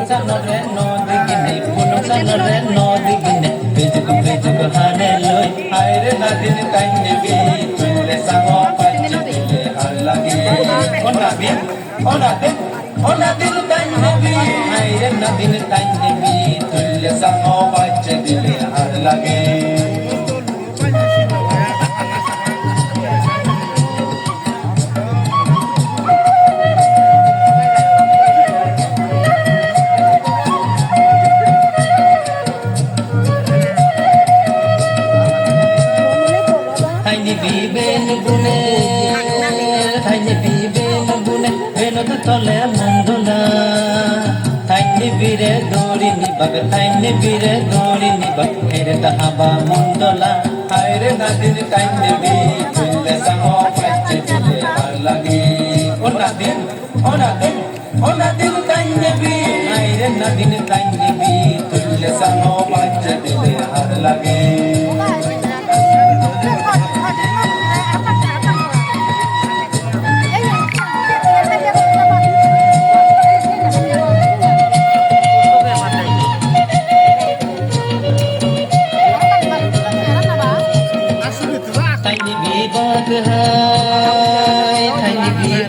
sanore no digine kuno sanore no digine bejuk hane loi aire nadin kaine bi tulle sango pacche dile halagi onadin kaine bi aire nadin kaine bi tulle sango pacche dile halagi বিবেন গুনে tiny বিবেন গুনে বেনত তলে মন্দলা tiny বীরে দৌড়ি নিবাগ tiny বীরে দৌড়ি নিবাগ এরে তাহাবা মন্দলা হায়রে নাদিন কাইনে B তুলে সামো পাচ্ছে দিলে আর লাগে ওনাদিন কাইনে বি হায়রে নাদিন কাইনে বি তুলে সামো পাচ্ছে দিলে আর লাগে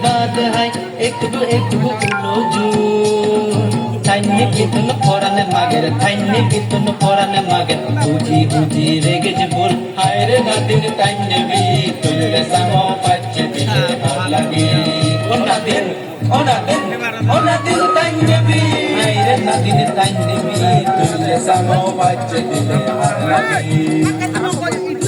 बात है एक उलोजू थाइने कितन पराने मागेर थाइने कितन पराने मागेर बुझी रेगे जे बोल हायरे नादिन थाइने बी तुले सामो पाच्चे दिले लागे ओनादिन थाइने बी हायरे नादिन थाइने बी तुले सामो पाच्चे दिले लागे